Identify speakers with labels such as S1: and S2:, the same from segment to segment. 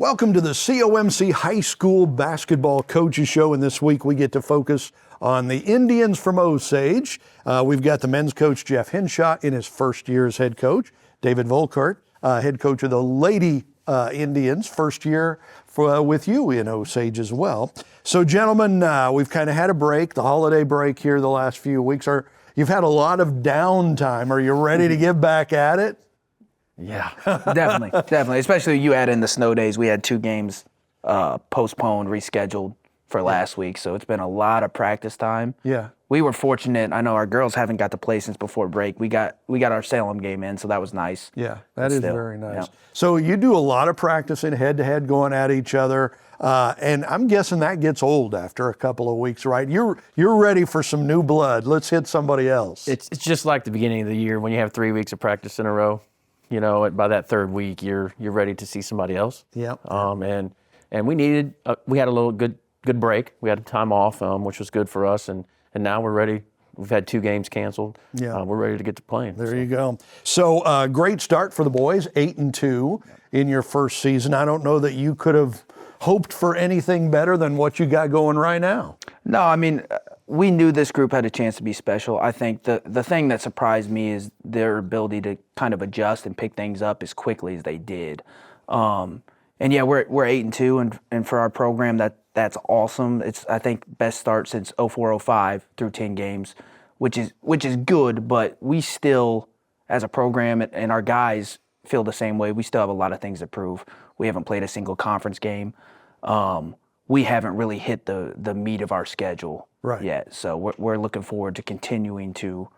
S1: Welcome to the COMC High School Basketball Coaches Show, and this week we get to focus on the Indians from Osage. We've got the men's coach, Jeff Hinshaw, in his first year as head coach. David Volkart, head coach of the Lady Indians, first year with you in Osage as well. So, gentlemen, we've kind of had a break, the holiday break here the last few weeks. You've had a lot of downtime. Are you ready to get back at it?
S2: Yeah, definitely. Especially you add in the snow days. We had 2 games postponed, rescheduled for last week. So it's been a lot of practice time.
S1: Yeah.
S2: We were fortunate. I know our girls haven't got to play since before break. We got our Salem game in, so that was nice.
S1: Yeah, that is very nice.
S2: Yeah.
S1: So you do a lot of practicing head-to-head, going at each other, and I'm guessing that gets old after a couple of weeks, right? You're ready for some new blood. Let's hit somebody else.
S3: It's just like the beginning of the year when you have 3 weeks of practice in a row. You know, by that third week, you're ready to see somebody else.
S1: Yeah.
S3: And we had a little good break. We had time off, which was good for us, and now we're ready. We've had 2 games canceled.
S1: Yeah.
S3: We're ready to get to playing.
S1: There you go. So great start for the boys, 8-2 in your first season. I don't know that you could have hoped for anything better than what you got going right now.
S2: No, I mean, we knew this group had a chance to be special. I think the thing that surprised me is their ability to kind of adjust and pick things up as quickly as they did. And yeah, we're 8-2, and for our program, that's awesome. It's, I think, best start since 04-05 through 10 games, which is good. But we still, as a program, and our guys feel the same way. We still have a lot of things to prove. We haven't played a single conference game. We haven't really hit the meat of our schedule yet. So we're looking forward to continuing to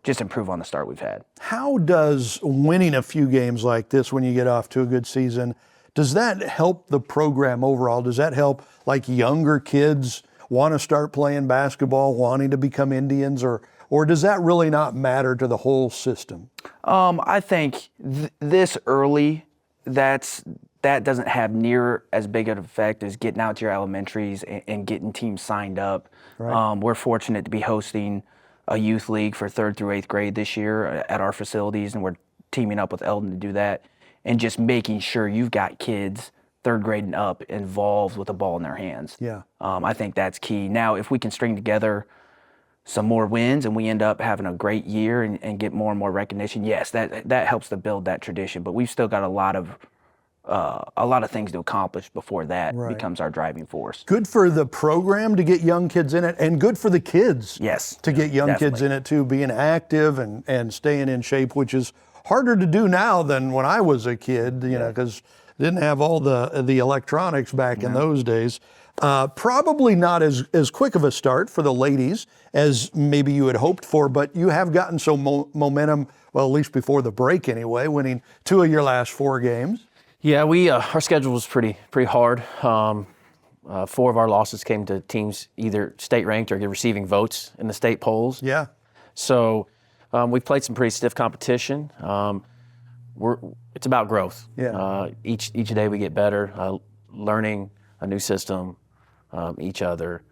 S2: just improve on the start we've had.
S1: How does winning a few games like this when you get off to a good season, does that help the program overall? Does that help like younger kids want to start playing basketball, wanting to become Indians, or does that really not matter to the whole system?
S2: I think this early, that doesn't have near as big of an effect as getting out to your elementaries and getting teams signed up. Right. We're fortunate to be hosting a youth league for 3rd through 8th grade this year at our facilities, and we're teaming up with Eldon to do that, and just making sure you've got kids 3rd grade and up involved with the ball in their hands.
S1: Yeah.
S2: I think that's key. Now, if we can string together some more wins and we end up having a great year and get more and more recognition, yes, that helps to build that tradition. But we've still got a lot of things to accomplish before that becomes our driving force.
S1: Good for the program to get young kids in it, and good for the kids to get young kids in it too, being active and staying in shape, which is harder to do now than when I was a kid, you know, because didn't have all the electronics back in those days. Probably not as quick of a start for the ladies as maybe you had hoped for, but you have gotten some momentum, well, at least before the break anyway, winning 2 of your last 4 games.
S3: Yeah, our schedule was pretty hard. 4 of our losses came to teams either state ranked or receiving votes in the state polls.
S1: Yeah.
S3: So we've played some pretty stiff competition. It's about growth.
S1: Yeah.
S3: Each day we get better, learning a new system, each other.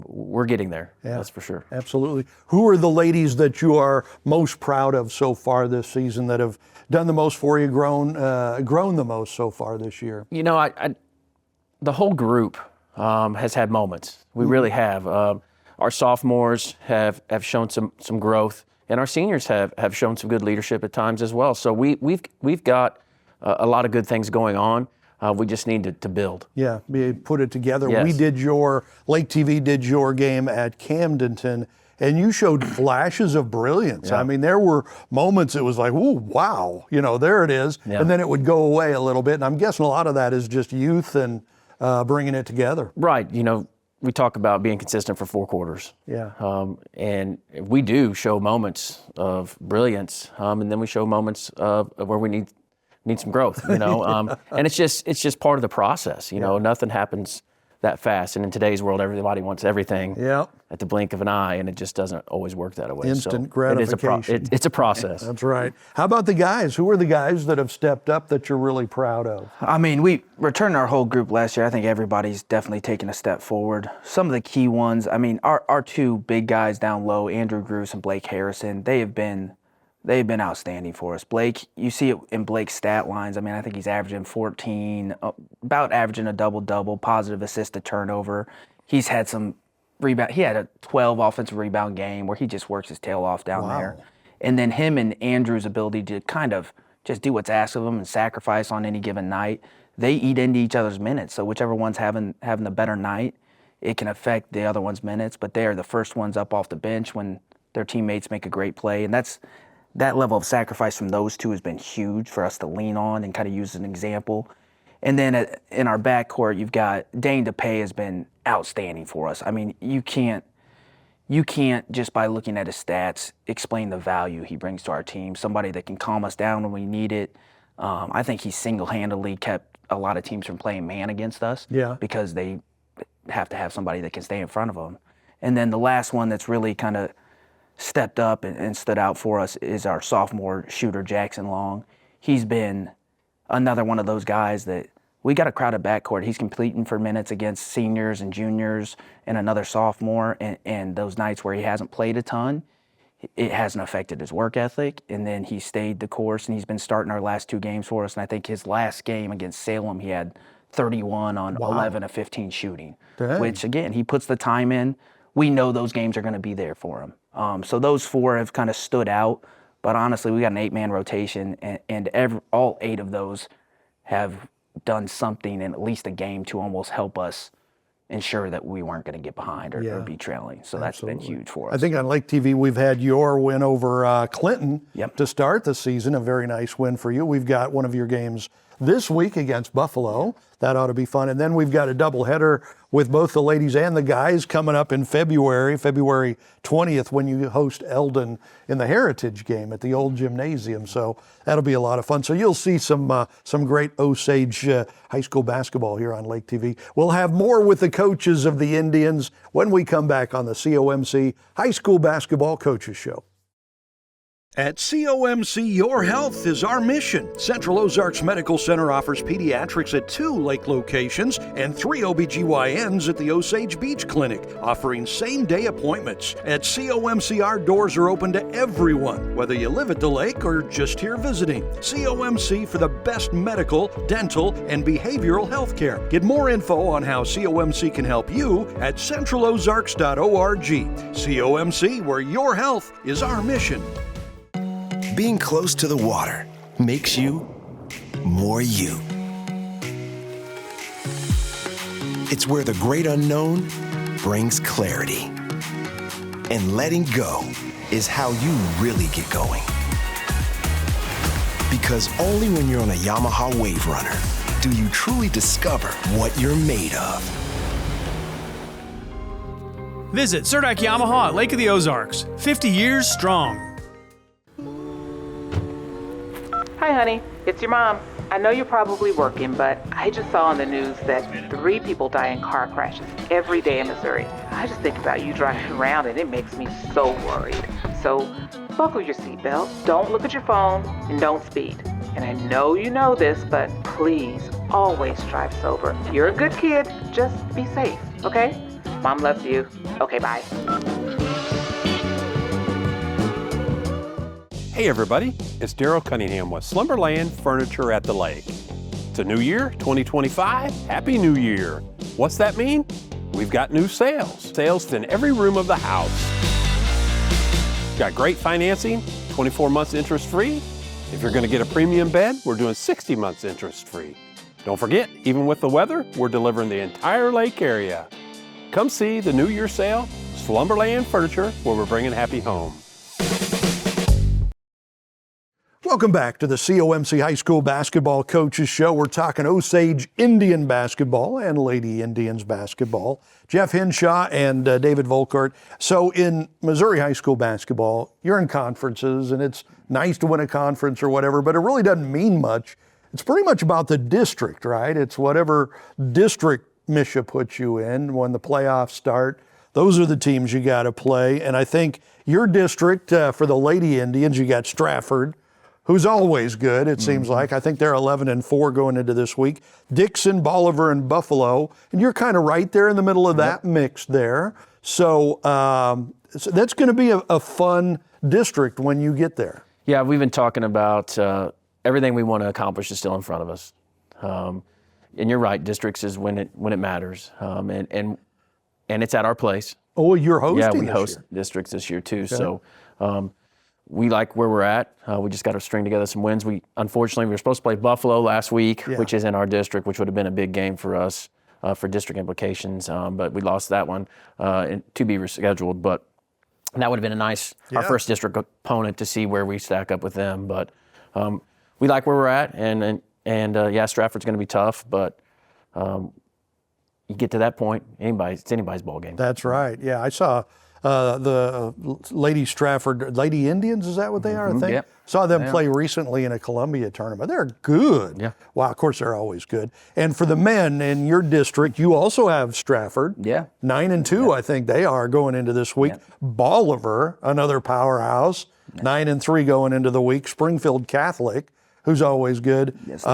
S3: We're getting there. Yeah. That's for sure.
S1: Absolutely. Who are the ladies that you are most proud of so far this season, that have done the most for you, grown the most so far this year?
S3: You know, the whole group has had moments. We really have. Our sophomores have shown some growth, and our seniors have shown some good leadership at times as well. So we've got a lot of good things going on. We just need to build.
S1: Yeah, put it together.
S3: Yes.
S1: Lake TV did your game at Camdenton, and you showed flashes of brilliance.
S3: Yeah.
S1: I mean, there were moments it was like, ooh, wow, you know, there it is. Yeah. And then it would go away a little bit. And I'm guessing a lot of that is just youth and bringing it together.
S3: Right. You know, we talk about being consistent for 4 quarters.
S1: Yeah.
S3: And we do show moments of brilliance, and then we show moments of where we need some growth, you know. And it's just part of the process, you know. Nothing happens that fast, and in today's world, everybody wants everything at the blink of an eye, and it just doesn't always work that way.
S1: Instant gratification.
S3: It's a process.
S1: That's right. How about the guys? Who are the guys that have stepped up that you're really proud of?
S2: I mean, we returned our whole group last year. I think everybody's definitely taken a step forward. Some of the key ones, I mean, our 2 big guys down low, Andrew Gruce and Blake Harrison, they have been They've been outstanding for us. Blake, you see it in Blake's stat lines. I mean, I think he's averaging 14, about averaging a double-double, positive assist to turnover. He's had some rebound. He had a 12 offensive rebound game where he just works his tail off down there. And then him and Andrew's ability to kind of just do what's asked of them and sacrifice on any given night, they eat into each other's minutes. So whichever one's having the better night, it can affect the other one's minutes. But they are the first ones up off the bench when their teammates make a great play. And that level of sacrifice from those two has been huge for us to lean on and kind of use as an example. And then in our backcourt, you've got Dane DePay has been outstanding for us. I mean, you can't just by looking at his stats explain the value he brings to our team. Somebody that can calm us down when we need it. I think he single-handedly kept a lot of teams from playing man against us because they have to have somebody that can stay in front of them. And then the last one that's really kind of stepped up and stood out for us is our sophomore shooter, Jackson Long. He's been another one of those guys that we got a crowded backcourt. He's competing for minutes against seniors and juniors and another sophomore, and those nights where he hasn't played a ton, it hasn't affected his work ethic, and then he stayed the course, and he's been starting our last 2 games for us, and I think his last game against Salem, he had 31 on 11 of 15 shooting, which, again, he puts the time in. We know those games are going to be there for him. So those 4 have kind of stood out, but honestly, we got an 8-man rotation, and all 8 of those have done something in at least a game to almost help us ensure that we weren't going to get behind or be trailing. So that's been huge for us.
S1: I think on Lake TV we've had your win over Clinton to start the season, a very nice win for you. We've got one of your games this week against Buffalo. That ought to be fun. And then we've got a doubleheader with both the ladies and the guys coming up in February 20th, when you host Eldon in the Heritage game at the old gymnasium. So that'll be a lot of fun. So you'll see some great Osage high school basketball here on Lake TV. We'll have more with the coaches of the Indians when we come back on the COMC High School Basketball Coaches Show. At COMC, your health is our mission. Central Ozarks Medical Center offers pediatrics at 2 lake locations and 3 OBGYNs at the Osage Beach Clinic, offering same-day appointments. At COMC, our doors are open to everyone, whether you live at the lake or just here visiting. COMC for the best medical, dental, and behavioral health care. Get more info on how COMC can help you at centralozarks.org. COMC, where your health is our mission.
S4: Being close to the water makes you more you. It's where the great unknown brings clarity. And letting go is how you really get going. Because only when you're on a Yamaha Wave Runner do you truly discover what you're made of.
S5: Visit Surdak Yamaha at Lake of the Ozarks, 50 years strong.
S6: Hi, honey. It's your mom. I know you're probably working, but I just saw on the news that 3 people die in car crashes every day in Missouri. I just think about you driving around, and it makes me so worried. So buckle your seatbelt, don't look at your phone, and don't speed. And I know you know this, but please always drive sober. You're a good kid. Just be safe, okay? Mom loves you. Okay, bye.
S7: Hey everybody, it's Daryl Cunningham with Slumberland Furniture at the Lake. It's a new year, 2025, Happy New Year. What's that mean? We've got new sales. Sales in every room of the house. Got great financing, 24 months interest free. If you're gonna get a premium bed, we're doing 60 months interest free. Don't forget, even with the weather, we're delivering the entire lake area. Come see the New Year sale, Slumberland Furniture, where we're bringing happy home.
S1: Welcome back to the COMC High School Basketball Coaches Show. We're talking Osage Indian basketball and Lady Indians basketball. Jeff Hinshaw and David Volkart. So in Missouri high school basketball, you're in conferences, and it's nice to win a conference or whatever, but it really doesn't mean much. It's pretty much about the district, right? It's whatever district MSHA puts you in when the playoffs start. Those are the teams you got to play. And I think your district, for the Lady Indians, you got Stratford, who's always good, it seems like. I think they're 11-4 going into this week. Dixon, Bolivar, and Buffalo. And you're kind of right there in the middle of that mix there. So that's going to be a fun district when you get there.
S3: Yeah, we've been talking about everything we want to accomplish is still in front of us. And you're right, districts is when it matters, and it's at our place.
S1: Oh, you're hosting
S3: Yeah, we
S1: this
S3: host
S1: year.
S3: districts this year too. So we like where we're at. We just got to string together some wins. Unfortunately, we were supposed to play Buffalo last week, which is in our district, which would have been a big game for us for district implications. But we lost that one to be rescheduled. But that would have been our first district opponent to see where we stack up with them. But we like where we're at, and Stratford's going to be tough, but you get to that point, it's anybody's ball game.
S1: That's right. Yeah, I saw the Lady Indians, is that what they are, I think?
S2: Yep.
S1: Saw them play recently in a Columbia tournament. They're good.
S3: Yeah.
S1: Wow, of course they're always good. And for the men in your district, you also have Stratford.
S2: Yeah.
S1: 9-2, I think they are going into this week. Bolivar, another powerhouse, 9-3 going into the week. Springfield Catholic, who's always good.
S2: Yes,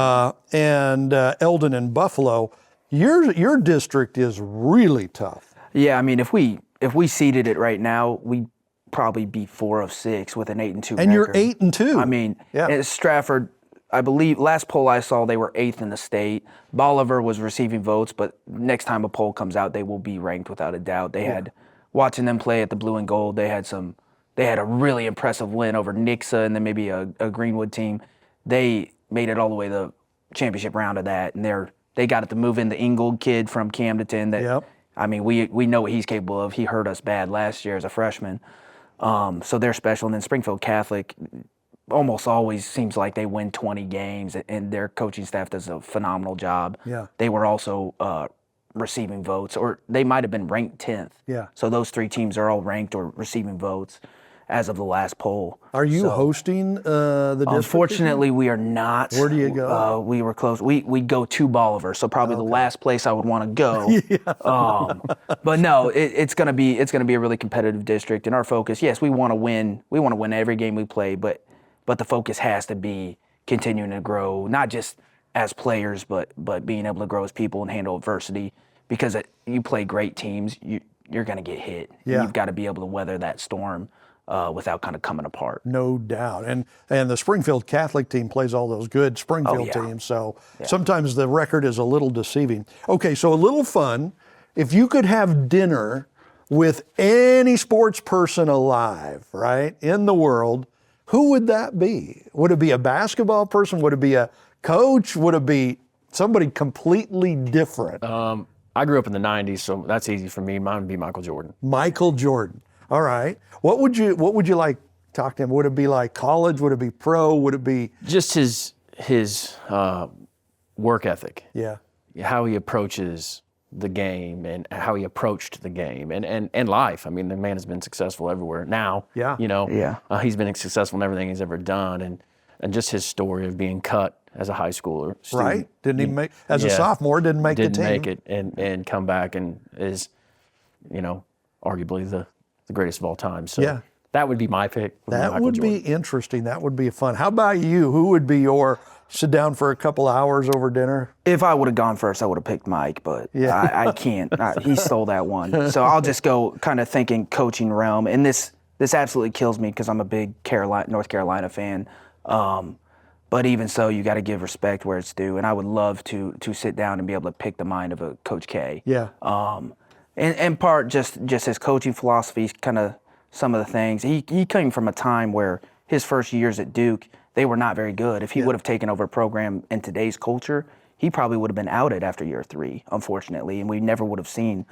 S1: and Eldon and Buffalo. Your district is really tough.
S2: Yeah, I mean, if we seeded it right now, we'd probably be 4 of 6 with an 8-2 record.
S1: And you're 8-2.
S2: I mean, Stratford, I believe, last poll I saw, they were 8th in the state. Bolivar was receiving votes, but next time a poll comes out, they will be ranked without a doubt. They had, watching them play at the Blue and Gold, they had a really impressive win over Nixa and then maybe a Greenwood team. They made it all the way to the championship round of that, and they got it to move in the Ingold kid from Camden. I mean, we know what he's capable of. He hurt us bad last year as a freshman. So they're special. And then Springfield Catholic almost always seems like they win 20 games, and their coaching staff does a phenomenal job.
S1: Yeah.
S2: They were also receiving votes, or they might have been ranked 10th.
S1: Yeah.
S2: So those 3 teams are all ranked or receiving votes as of the last poll.
S1: Are you hosting the district?
S2: Unfortunately, we are not.
S1: Where do you go?
S2: We were close. We go to Bolivar, so probably the last place I would want to go. But no, it's gonna be a really competitive district, and our focus, yes, we want to win. We want to win every game we play, but the focus has to be continuing to grow, not just as players, but being able to grow as people and handle adversity. Because you play great teams, you're gonna get hit.
S1: Yeah.
S2: You've got to be able to weather that storm. Without kind of coming apart.
S1: No doubt. And the Springfield Catholic team plays all those good Springfield teams, so sometimes the record is a little deceiving. Okay, so a little fun. If you could have dinner with any sports person alive, right, in the world, who would that be? Would it be a basketball person? Would it be a coach? Would it be somebody completely different?
S3: I grew up in the 90s, so that's easy for me. Mine would be Michael Jordan.
S1: Michael Jordan. All right. What would you like to talk to him? Would it be like college? Would it be pro? Would it be
S3: just his work ethic?
S1: Yeah.
S3: How he approaches the game and how he approached the game and life. I mean, the man has been successful everywhere now.
S1: Yeah.
S3: He's been successful in everything he's ever done, and just his story of being cut as a high schooler student.
S1: Right? Didn't he make as a sophomore? Didn't make the team.
S3: Didn't make it and come back and is, arguably the greatest of all time. So that would be my pick.
S1: That would be interesting. That would be fun. How about you? Who would be your sit down for a couple hours over dinner?
S2: If I would have gone first, I would have picked Mike, but I can't. He stole that one. So I'll just go kind of thinking coaching realm. And this absolutely kills me because I'm a big North Carolina fan. But even so, you got to give respect where it's due. And I would love to sit down and be able to pick the mind of a Coach K.
S1: Yeah.
S2: And part just his coaching philosophy, kind of some of the things. He came from a time where his first years at Duke, they were not very good. If he would have taken over a program in today's culture, he probably would have been outed after year 3, unfortunately, and we never would have seen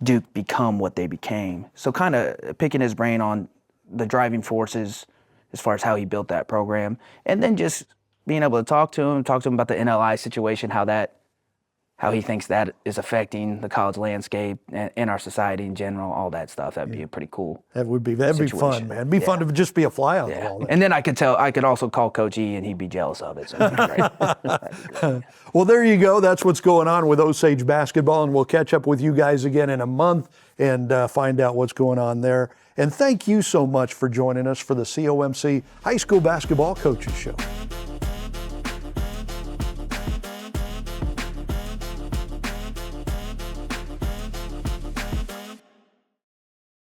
S2: Duke become what they became. So kind of picking his brain on the driving forces as far as how he built that program, and then just being able to talk to him about the NLI situation, how he thinks that is affecting the college landscape and our society in general, all that stuff. That'd be a pretty cool.
S1: That'd be fun, man. It'd be fun to just be a fly on the wall.
S2: And then I could also call Coach E and he'd be jealous of it. So it'd be great. That'd be great.
S1: Well, there you go. That's what's going on with Osage basketball, and we'll catch up with you guys again in a month and find out what's going on there. And thank you so much for joining us for the COMC High School Basketball Coaches Show.